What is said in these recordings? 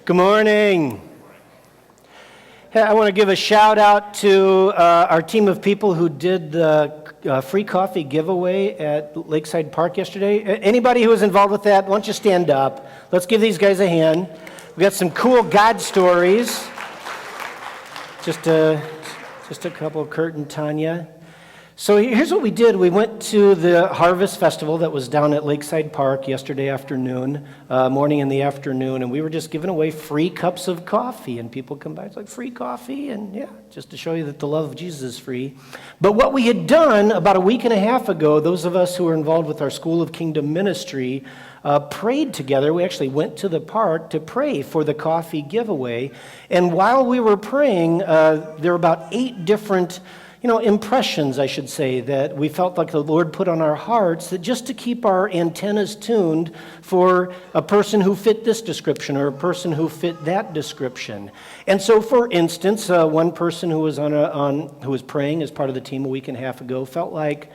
Good morning. Hey, I want to give a shout out to our team of people who did the free coffee giveaway at Lakeside Park yesterday. Anybody who was involved with that, why don't you stand up? Let's give these guys a hand. We got some cool God stories. Just a couple, Kurt and Tanya. So here's what we did. We went to the Harvest Festival that was down at Lakeside Park yesterday afternoon, morning and the afternoon, and we were just giving away free cups of coffee, and people come by, it's like free coffee, and yeah, just to show you that the love of Jesus is free. But what we had done about a week and a half ago, those of us who were involved with our School of Kingdom Ministry prayed together. We actually went to the park to pray for the coffee giveaway, and while we were praying, there were about 8 different impressions, I should say, that we felt like the Lord put on our hearts, that just to keep our antennas tuned for a person who fit this description or a person who fit that description. And so, for instance, one person who was who was praying as part of the team a week and a half ago felt like,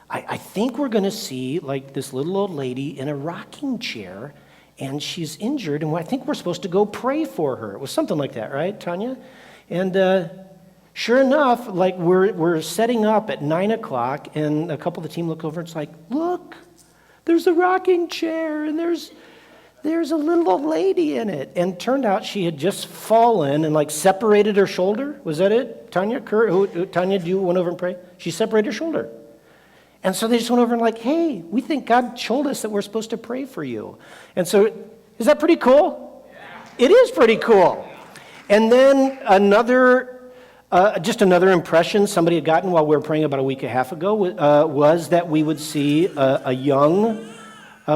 I think we're going to see like this little old lady in a rocking chair, and she's injured, and I think we're supposed to go pray for her. It was something like that, right, Tanya? And sure enough, like we're setting up at 9 o'clock, and a couple of the team look over and it's like, look, there's a rocking chair, and there's a little old lady in it. And turned out she had just fallen and like separated her shoulder. Was that it? Tanya, Kurt, Tanya, do you went over and pray? She separated her shoulder. And so they just went over and like, hey, we think God told us that we're supposed to pray for you. And so, is that pretty cool? Yeah. It is pretty cool. And then just another impression somebody had gotten while we were praying about a week and a half ago was that we would see a young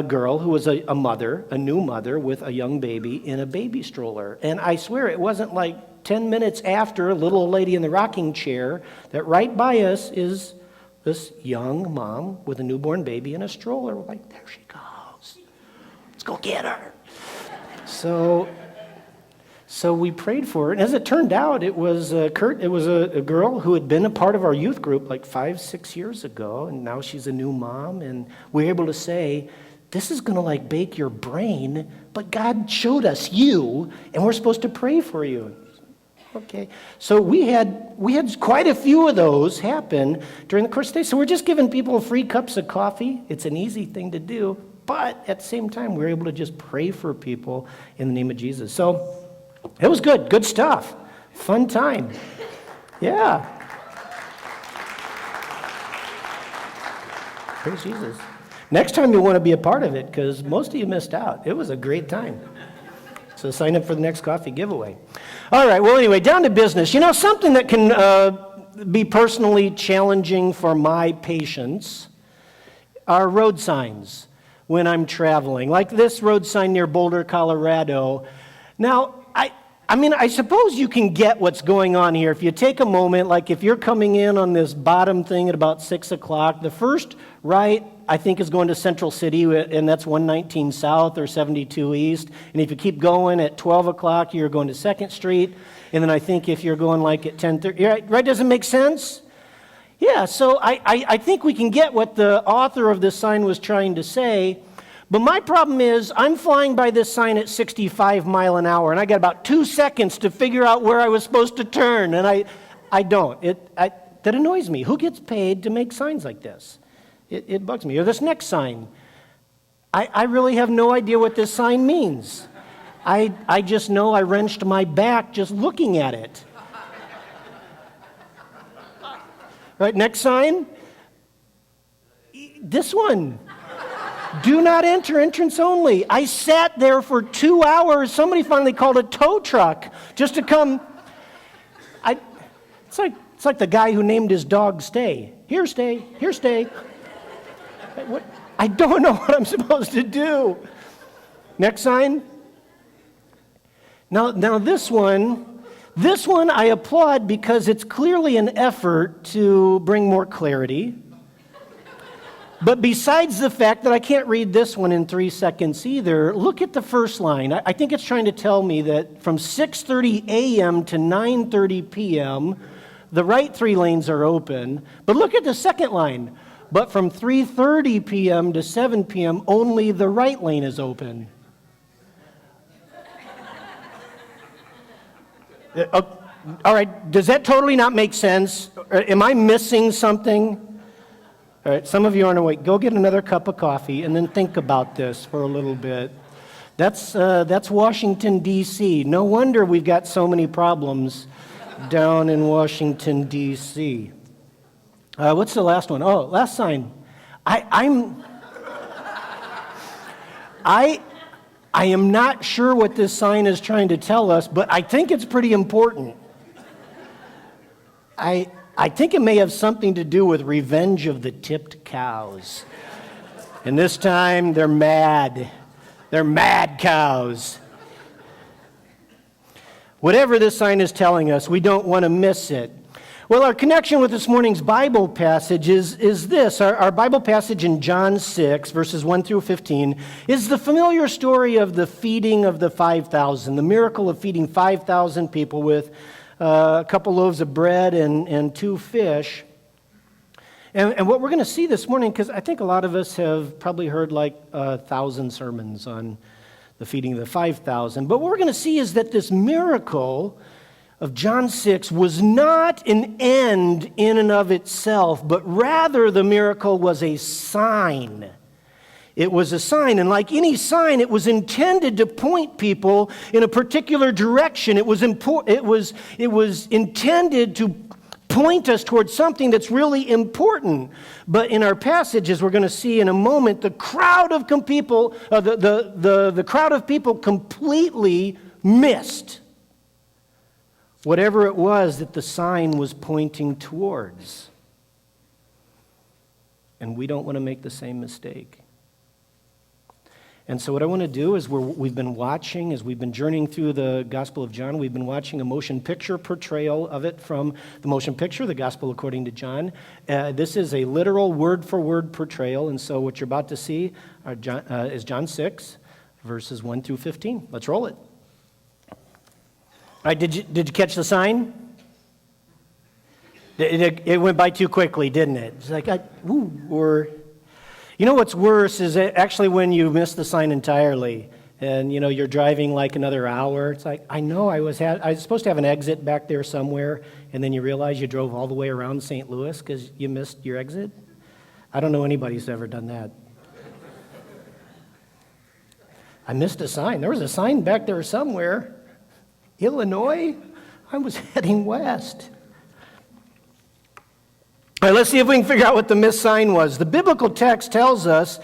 girl who was a mother, a new mother with a young baby in a baby stroller. And I swear it wasn't like 10 minutes after a little old lady in the rocking chair that right by us is this young mom with a newborn baby in a stroller. We're like, there she goes. Let's go get her. So we prayed for her, and as it turned out, it was Kurt. It was a girl who had been a part of our youth group like 5-6 years ago, and now she's a new mom, and we're able to say, this is going to like bake your brain, but God showed us you, and we're supposed to pray for you. Okay, so we had quite a few of those happen during the course of the day. So we're just giving people free cups of coffee. It's an easy thing to do, but at the same time, we're able to just pray for people in the name of Jesus. So it was good stuff, fun time. Yeah. Praise Jesus. Next time you'll want to be a part of it because most of you missed out. It was a great time. So sign up for the next coffee giveaway. All right, well, anyway, down to business. Something that can be personally challenging for my patience are road signs when I'm traveling. Like this road sign near Boulder, Colorado. Now, I suppose you can get what's going on here. If you take a moment, like if you're coming in on this bottom thing at about 6 o'clock, the first right, I think, is going to Central City, and that's 119 South or 72 East. And if you keep going at 12 o'clock, you're going to 2nd Street. And then I think if you're going like at 10:30, right? Doesn't make sense? Yeah, so I think we can get what the author of this sign was trying to say. But my problem is I'm flying by this sign at 65 miles an hour, and I got about 2 seconds to figure out where I was supposed to turn, and I don't. That annoys me. Who gets paid to make signs like this? It bugs me. Or this next sign. I really have no idea what this sign means. I just know I wrenched my back just looking at it. Right, next sign. This one. Do not enter, entrance only. I sat there for 2 hours. Somebody finally called a tow truck just to come. It's like the guy who named his dog Stay. Here, Stay. Here, Stay. I don't know what I'm supposed to do. Next sign. Now this one I applaud because it's clearly an effort to bring more clarity. But besides the fact that I can't read this one in 3 seconds either, look at the first line. I think it's trying to tell me that from 6:30 a.m. to 9:30 p.m., the right 3 lanes are open. But look at the second line. But from 3:30 p.m. to 7 p.m., only the right lane is open. All right, does that totally not make sense? Am I missing something? All right, some of you aren't awake. Go get another cup of coffee and then think about this for a little bit. That's Washington, D.C. No wonder we've got so many problems down in Washington, D.C. What's the last one? Oh, last sign. I am not sure what this sign is trying to tell us, but I think it's pretty important. I think it may have something to do with revenge of the tipped cows. And this time, they're mad. They're mad cows. Whatever this sign is telling us, we don't want to miss it. Well, our connection with this morning's Bible passage is this. Our Bible passage in John 6, verses 1 through 15, is the familiar story of the feeding of the 5,000, the miracle of feeding 5,000 people with a couple loaves of bread and 2 fish. And what we're going to see this morning, because I think a lot of us have probably heard like 1,000 sermons on the feeding of the 5,000, but what we're going to see is that this miracle of John 6 was not an end in and of itself, but rather the miracle was a sign. It was a sign, and like any sign, it was intended to point people in a particular direction. It was intended to point us towards something that's really important. But in our passages, we're going to see in a moment, the crowd of people, the crowd of people completely missed whatever it was that the sign was pointing towards. And we don't want to make the same mistake. And so what I want to do is we've been watching, as we've been journeying through the Gospel of John, we've been watching a motion picture portrayal of it from the motion picture, the Gospel according to John. This is a literal word-for-word portrayal, and so what you're about to see is John 6, verses 1 through 15. Let's roll it. All right, did you catch the sign? It went by too quickly, didn't it? It's like, you know what's worse is actually when you miss the sign entirely and, you're driving like another hour. It's like, I know I was supposed to have an exit back there somewhere, and then you realize you drove all the way around St. Louis because you missed your exit. I don't know anybody who's ever done that. I missed a sign. There was a sign back there somewhere. Illinois? I was heading west. All right, let's see if we can figure out what the missed sign was. The biblical text tells us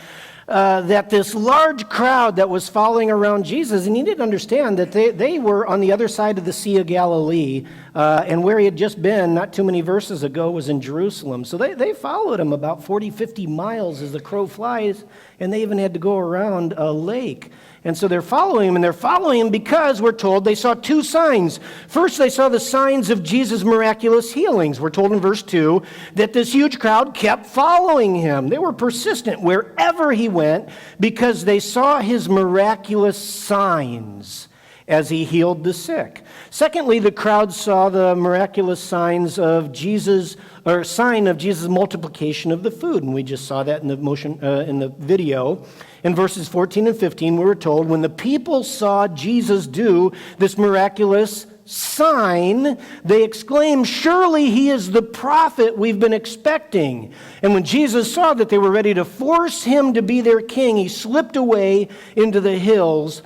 that this large crowd that was following around Jesus, and you need to understand that they were on the other side of the Sea of Galilee, and where he had just been not too many verses ago was in Jerusalem. So they followed him about 40, 50 miles as the crow flies, and they even had to go around a lake. And so they're following him, and they're following him because we're told they saw 2 signs. First, they saw the signs of Jesus' miraculous healings. We're told in verse 2 that this huge crowd kept following him. They were persistent wherever he went because they saw his miraculous signs as he healed the sick. Secondly, the crowd saw the miraculous signs of Jesus, or sign of Jesus' multiplication of the food, and we just saw that in the video. In verses 14 and 15, we were told, when the people saw Jesus do this miraculous sign, they exclaimed, "Surely he is the prophet we've been expecting." And when Jesus saw that they were ready to force him to be their king, he slipped away into the hills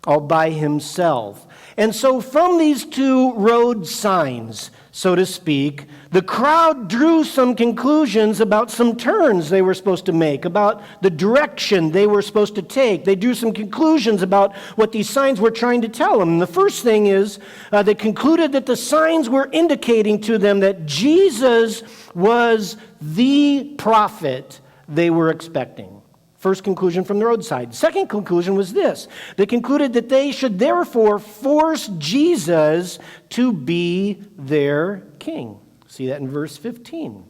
all by himself. And so from these 2 road signs, so to speak, the crowd drew some conclusions about some turns they were supposed to make, about the direction they were supposed to take. They drew some conclusions about what these signs were trying to tell them. And the first thing is they concluded that the signs were indicating to them that Jesus was the prophet they were expecting. First conclusion from the roadside. Second conclusion was this. They concluded that they should therefore force Jesus to be their king. See that in verse 15.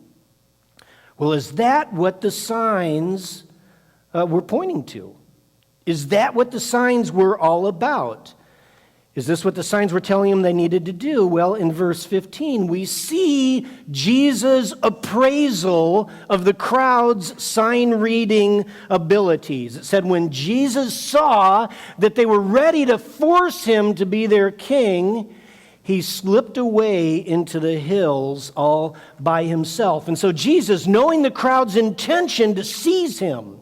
Well, is that what the signs were pointing to? Is that what the signs were all about? Is this what the signs were telling them they needed to do? Well, in verse 15, we see Jesus' appraisal of the crowd's sign-reading abilities. It said when Jesus saw that they were ready to force him to be their king, he slipped away into the hills all by himself. And so Jesus, knowing the crowd's intention to seize him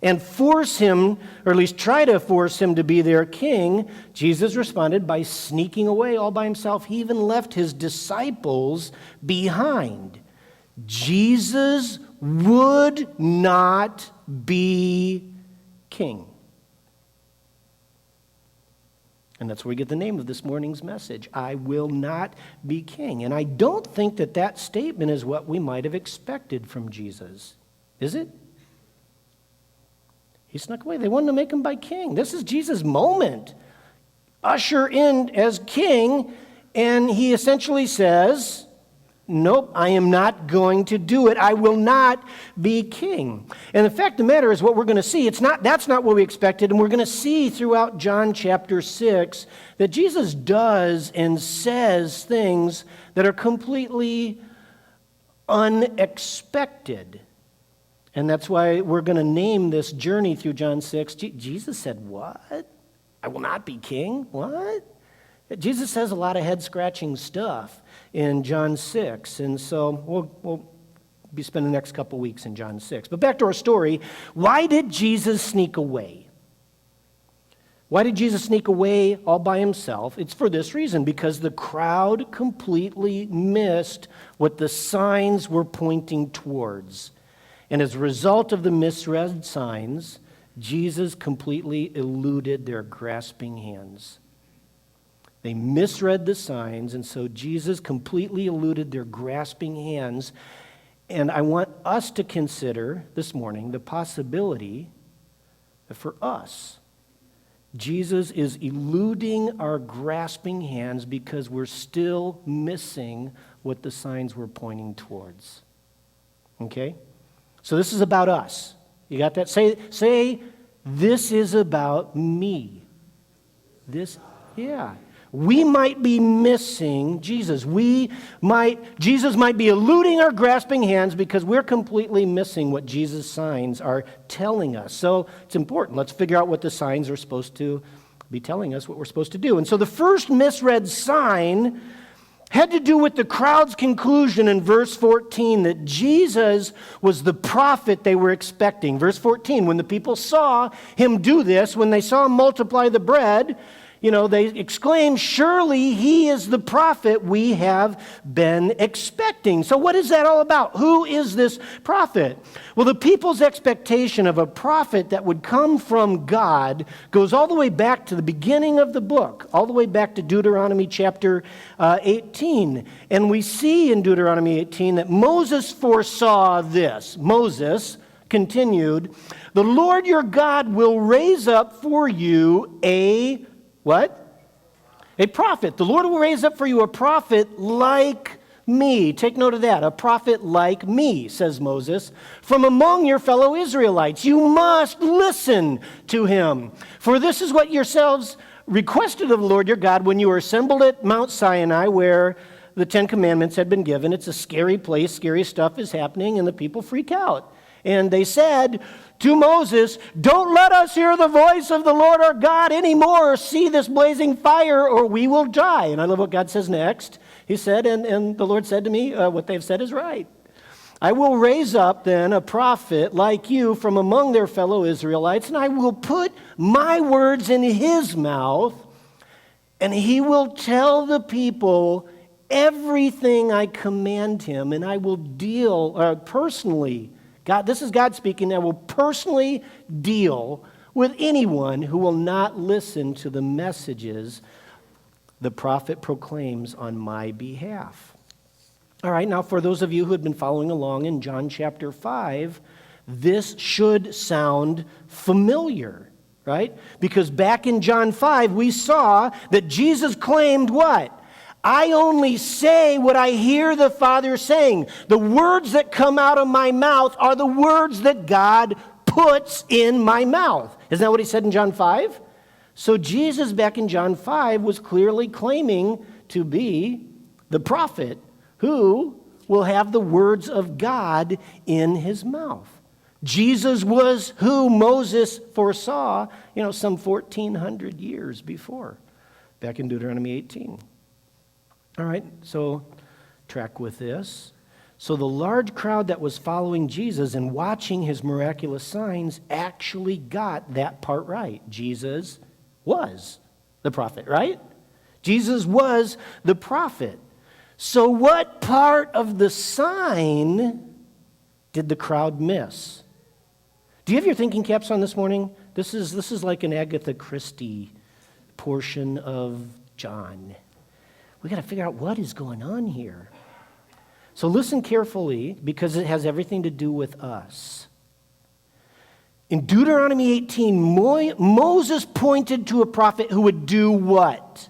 and force him, or at least try to force him to be their king, Jesus responded by sneaking away all by himself. He even left his disciples behind. Jesus would not be king. And that's where we get the name of this morning's message. I will not be king. And I don't think that that statement is what we might have expected from Jesus. Is it? He snuck away. They wanted to make him by king. This is Jesus' moment. Usher in as king, and he essentially says, nope, I am not going to do it. I will not be king. And the fact of the matter is what we're going to see, that's not what we expected, and we're going to see throughout John chapter 6 that Jesus does and says things that are completely unexpected. And that's why we're going to name this journey through John 6. Jesus said, what? I will not be king? What? Jesus says a lot of head-scratching stuff in John 6, and so we'll be spending the next couple weeks in John 6. But back to our story, why did Jesus sneak away? Why did Jesus sneak away all by himself? It's for this reason, because the crowd completely missed what the signs were pointing towards. And as a result of the misread signs, Jesus completely eluded their grasping hands. They misread the signs, and so Jesus completely eluded their grasping hands. And I want us to consider this morning the possibility that for us, Jesus is eluding our grasping hands because we're still missing what the signs were pointing towards. Okay? So this is about us. You got that? Say, this is about me. Yeah. We might be missing Jesus. Jesus might be eluding our grasping hands because we're completely missing what Jesus' signs are telling us. So it's important. Let's figure out what the signs are supposed to be telling us, what we're supposed to do. And so the first misread sign had to do with the crowd's conclusion in verse 14 that Jesus was the prophet they were expecting. Verse 14, when the people saw him do this, when they saw him multiply the bread, they exclaimed, surely he is the prophet we have been expecting. So what is that all about? Who is this prophet? Well, the people's expectation of a prophet that would come from God goes all the way back to the beginning of the book, all the way back to Deuteronomy chapter 18. And we see in Deuteronomy 18 that Moses foresaw this. Moses continued, the Lord your God will raise up for you a what? A prophet. The Lord will raise up for you a prophet like me. Take note of that. A prophet like me, says Moses, from among your fellow Israelites. You must listen to him. For this is what yourselves requested of the Lord your God when you were assembled at Mount Sinai, where the Ten Commandments had been given. It's a scary place. Scary stuff is happening, and the people freak out. And they said to Moses, don't let us hear the voice of the Lord our God anymore, or see this blazing fire, or we will die. And I love what God says next. He said, and the Lord said to me, what they've said is right. I will raise up then a prophet like you from among their fellow Israelites, and I will put my words in his mouth, and he will tell the people everything I command him, and I will deal personally. God, this is God speaking. I will personally deal with anyone who will not listen to the messages the prophet proclaims on my behalf. All right, now for those of you who have been following along in John chapter 5, this should sound familiar, right? Because back in John 5, we saw that Jesus claimed what? I only say what I hear the Father saying. The words that come out of my mouth are the words that God puts in my mouth. Isn't that what he said in John 5? So Jesus back in John 5 was clearly claiming to be the prophet who will have the words of God in his mouth. Jesus was who Moses foresaw, some 1,400 years before, back in Deuteronomy 18. All right, so track with this. So the large crowd that was following Jesus and watching his miraculous signs actually got that part right. Jesus was the prophet, right? Jesus was the prophet. So what part of the sign did the crowd miss? Do you have your thinking caps on this morning? This is like an Agatha Christie portion of John. We got to figure out what is going on here. So listen carefully, because it has everything to do with us. In Deuteronomy 18, Moses pointed to a prophet who would do what?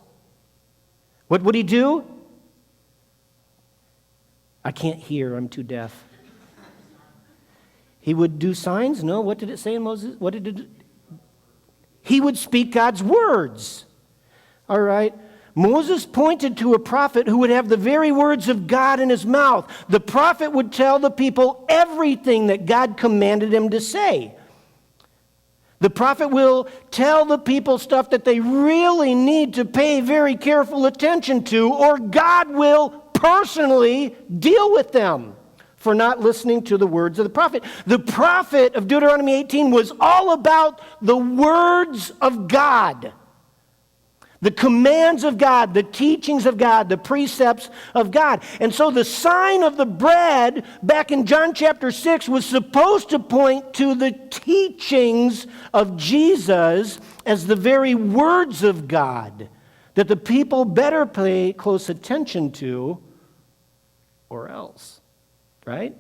What would he do? I can't hear, I'm too deaf. He would do signs? No, what did it say in Moses? What did it do? He would speak God's words. All right. Moses pointed to a prophet who would have the very words of God in his mouth. The prophet would tell the people everything that God commanded him to say. The prophet will tell the people stuff that they really need to pay very careful attention to, or God will personally deal with them for not listening to the words of the prophet. The prophet of Deuteronomy 18 was all about the words of God. The commands of God, the teachings of God, the precepts of God. And so the sign of the bread back in John chapter 6 was supposed to point to the teachings of Jesus as the very words of God that the people better pay close attention to, or else, right?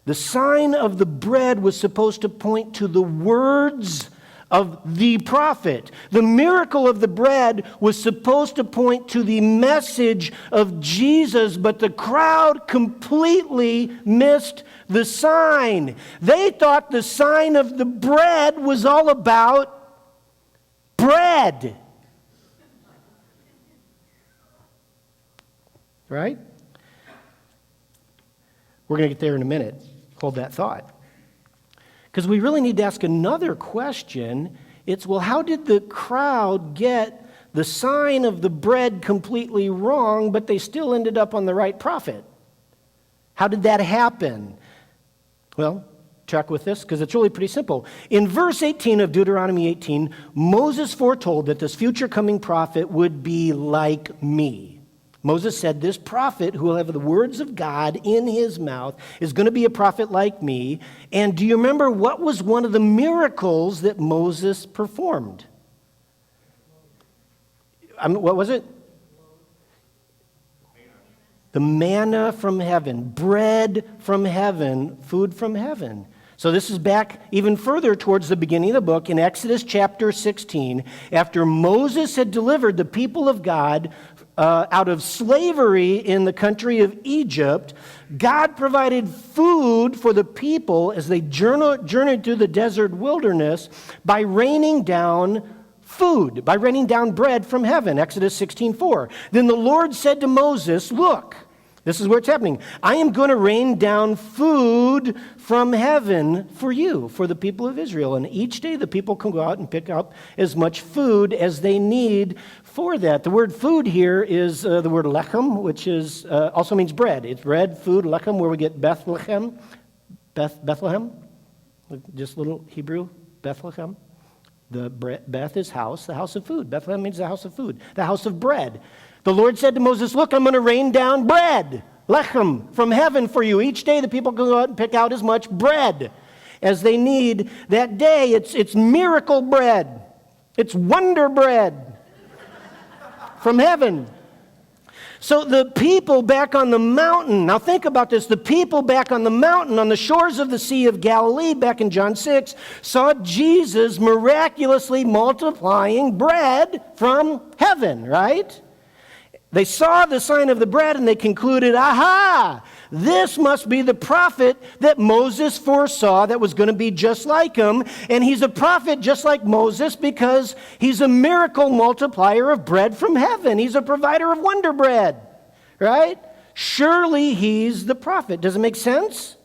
The sign of the bread was supposed to point to the words of the prophet. The miracle of the bread was supposed to point to the message of Jesus, but the crowd completely missed the sign. They thought the sign of the bread was all about bread. Right? We're going to get there in a minute. Hold that thought. Because we really need to ask another question. It's, well, how did the crowd get the sign of the bread completely wrong, but they still ended up on the right prophet? How did that happen? Well, track with this, because it's really pretty simple. In verse 18 of Deuteronomy 18, Moses foretold that this future coming prophet would be like me. Moses said, this prophet who will have the words of God in his mouth is going to be a prophet like me. And do you remember what was one of the miracles that Moses performed? What was it? The manna from heaven, bread from heaven, food from heaven. So this is back even further towards the beginning of the book in Exodus chapter 16. After Moses had delivered the people of God out of slavery in the country of Egypt, God provided food for the people as they journeyed through the desert wilderness by raining down food, by raining down bread from heaven, Exodus 16:4. Then the Lord said to Moses, look, this is where it's happening. I am going to rain down food from heaven for you, for the people of Israel. And each day the people can go out and pick up as much food as they need for that. The word food here is the word lechem, which is also means bread. It's bread, food, lechem, where we get Bethlehem. Bethlehem, just little Hebrew, Bethlehem. The Beth is house, the house of food. Bethlehem means the house of food, the house of bread. The Lord said to Moses, look, I'm going to rain down bread, lechem, from heaven for you. Each day the people can go out and pick out as much bread as they need that day. It's miracle bread. It's wonder bread from heaven. So the people back on the mountain, now think about this, the people back on the mountain on the shores of the Sea of Galilee back in John 6 saw Jesus miraculously multiplying bread from heaven, right? They saw the sign of the bread and they concluded, aha, this must be the prophet that Moses foresaw that was going to be just like him. And he's a prophet just like Moses because he's a miracle multiplier of bread from heaven. He's a provider of wonder bread, right? Surely he's the prophet. Does it make sense?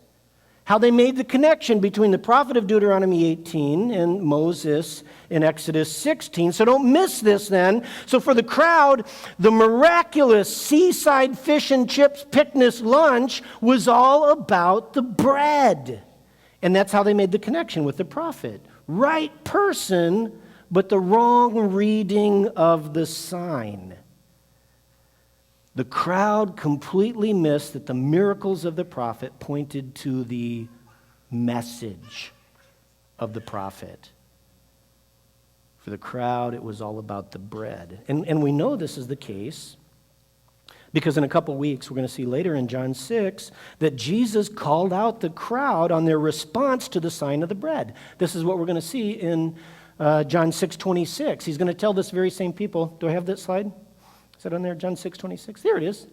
how they made the connection between the prophet of Deuteronomy 18 and Moses in Exodus 16. So don't miss this then. So for the crowd, the miraculous seaside fish and chips picnic lunch was all about the bread. And that's how they made the connection with the prophet. Right person, but the wrong reading of the sign. The crowd completely missed that the miracles of the prophet pointed to the message of the prophet. For the crowd, it was all about the bread. And we know this is the case because in a couple weeks, we're going to see later in John 6 that Jesus called out the crowd on their response to the sign of the bread. This is what we're going to see in John 6:26. He's going to tell this very same people. Do I have that slide? Is that on there, John 6:26? There it is.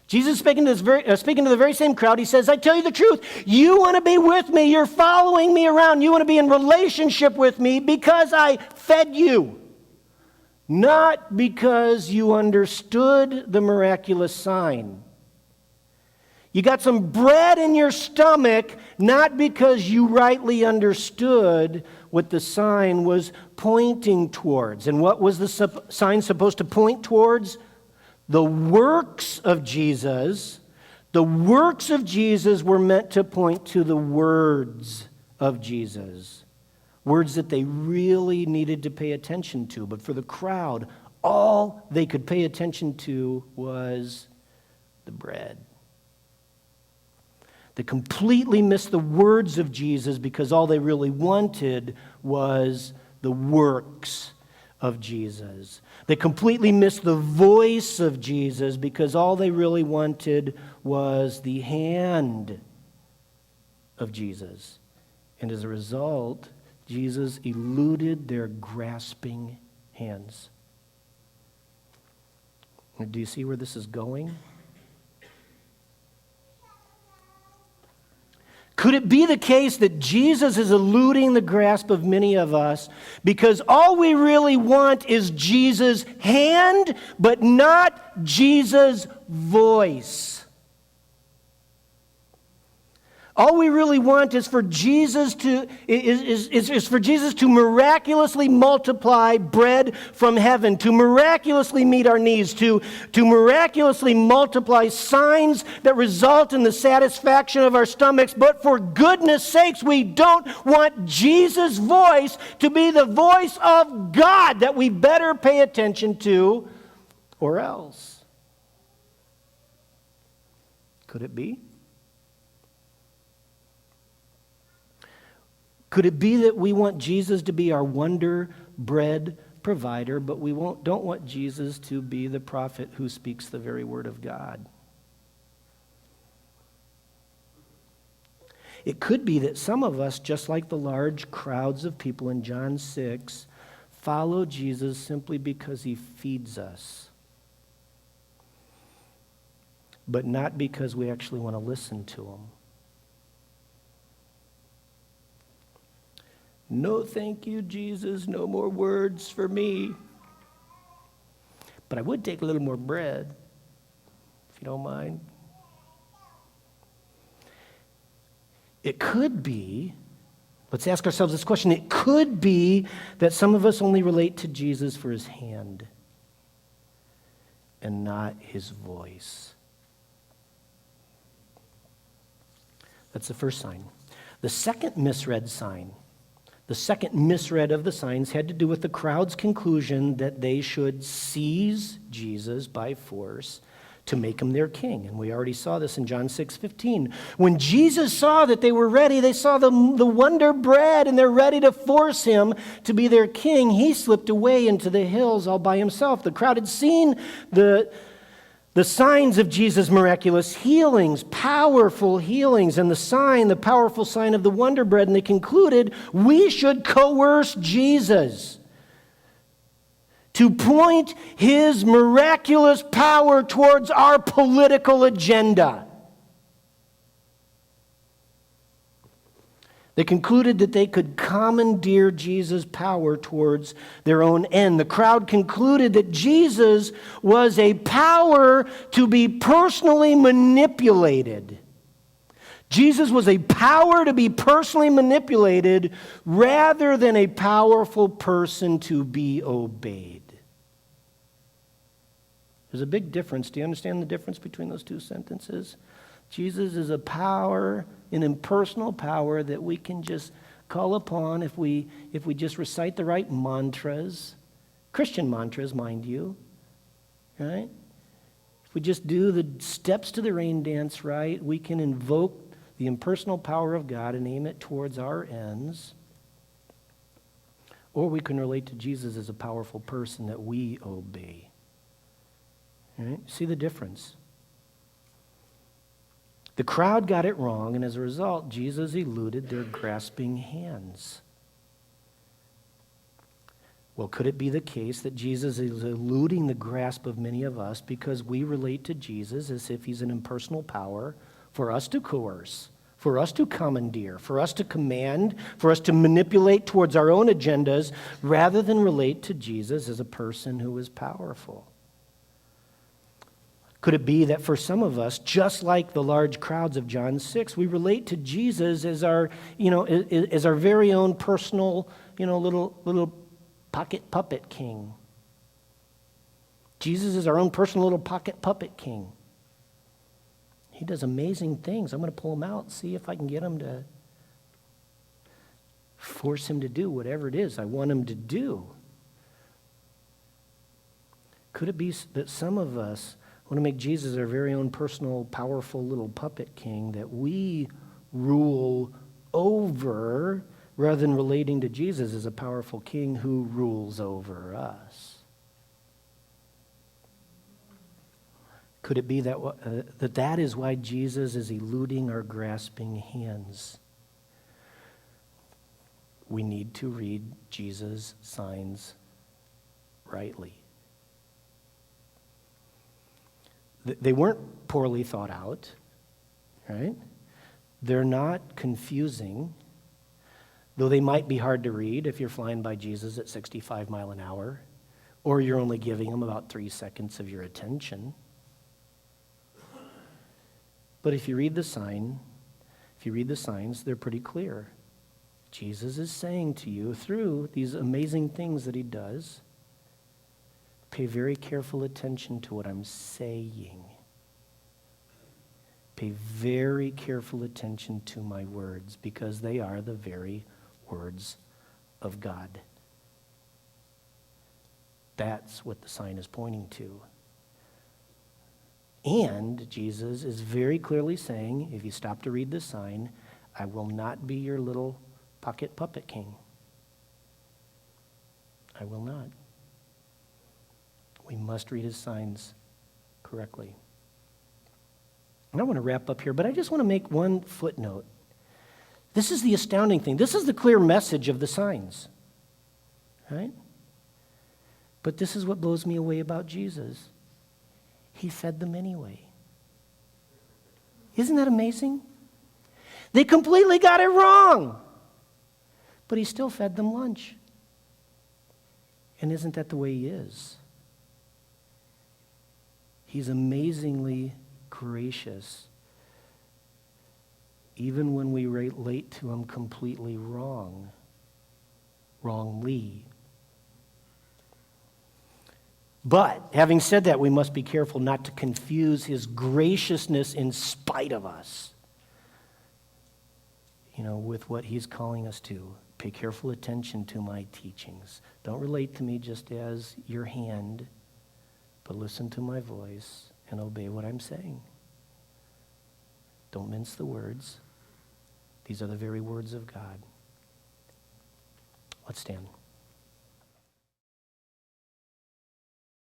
Jesus speaking to the very same crowd, he says, I tell you the truth, you want to be with me, you're following me around, you want to be in relationship with me because I fed you. Not because you understood the miraculous sign. You got some bread in your stomach, not because you rightly understood what the sign was pointing towards. And what was the sign supposed to point towards? The works of Jesus. The works of Jesus were meant to point to the words of Jesus. Words that they really needed to pay attention to. But for the crowd, all they could pay attention to was the bread. They completely missed the words of Jesus because all they really wanted was the works of Jesus. They completely missed the voice of Jesus because all they really wanted was the hand of Jesus. And as a result, Jesus eluded their grasping hands. Do you see where this is going? Could it be the case that Jesus is eluding the grasp of many of us because all we really want is Jesus' hand, but not Jesus' voice? All we really want is for Jesus to miraculously multiply bread from heaven, to miraculously meet our needs, to miraculously multiply signs that result in the satisfaction of our stomachs. But for goodness sakes, we don't want Jesus' voice to be the voice of God that we better pay attention to, or else. Could it be? Could it be that we want Jesus to be our wonder bread provider, but we don't want Jesus to be the prophet who speaks the very word of God? It could be that some of us, just like the large crowds of people in John 6, follow Jesus simply because he feeds us, but not because we actually want to listen to him. No, thank you, Jesus. No more words for me. But I would take a little more bread, if you don't mind. It could be, let's ask ourselves this question, it could be that some of us only relate to Jesus for his hand and not his voice. That's the first sign. The second misread sign, the second misread of the signs had to do with the crowd's conclusion that they should seize Jesus by force to make him their king. And we already saw this in John 6:15. When Jesus saw that they were ready, they saw the wonder bread and they're ready to force him to be their king, he slipped away into the hills all by himself. The crowd had seen the signs of Jesus' miraculous healings, powerful healings, and the powerful sign of the wonder bread, and they concluded we should coerce Jesus to point his miraculous power towards our political agenda. They concluded that they could commandeer Jesus' power towards their own end. The crowd concluded that Jesus was a power to be personally manipulated, Jesus was a power to be personally manipulated rather than a powerful person to be obeyed. There's a big difference. Do you understand the difference between those two sentences? Jesus is a power, an impersonal power that we can just call upon if we just recite the right mantras, Christian mantras, mind you, right? If we just do the steps to the rain dance right, we can invoke the impersonal power of God and aim it towards our ends. Or we can relate to Jesus as a powerful person that we obey. Right? See the difference? The crowd got it wrong, and as a result, Jesus eluded their grasping hands. Well, could it be the case that Jesus is eluding the grasp of many of us because we relate to Jesus as if he's an impersonal power for us to coerce, for us to commandeer, for us to command, for us to manipulate towards our own agendas, rather than relate to Jesus as a person who is powerful? Could it be that for some of us, just like the large crowds of John 6, we relate to Jesus as our, as our very own personal, little pocket puppet king? Jesus is our own personal little pocket puppet king. He does amazing things. I'm going to pull him out and see if I can get him to force him to do whatever it is I want him to do. Could it be that some of us want to make Jesus our very own personal, powerful little puppet king that we rule over rather than relating to Jesus as a powerful king who rules over us? Could it be that that is why Jesus is eluding our grasping hands? We need to read Jesus' signs rightly. They weren't poorly thought out, right? They're not confusing, though they might be hard to read if you're flying by Jesus at 65 miles an hour, or you're only giving him about 3 seconds of your attention. But if you read the signs, they're pretty clear. Jesus is saying to you through these amazing things that he does, pay very careful attention to what I'm saying. Pay very careful attention to my words, because they are the very words of God. That's what the sign is pointing to. And Jesus is very clearly saying, if you stop to read the sign, I will not be your little pocket puppet king. I will not. We must read his signs correctly. And I want to wrap up here, but I just want to make one footnote. This is the astounding thing. This is the clear message of the signs, right? But this is what blows me away about Jesus. He fed them anyway. Isn't that amazing? They completely got it wrong, but he still fed them lunch. And isn't that the way he is? He's amazingly gracious, even when we relate to him completely wrongly. But having said that, we must be careful not to confuse his graciousness in spite of us, with what he's calling us to. Pay careful attention to my teachings. Don't relate to me just as your hand, but listen to my voice and obey what I'm saying. Don't mince the words. These are the very words of God. Let's stand.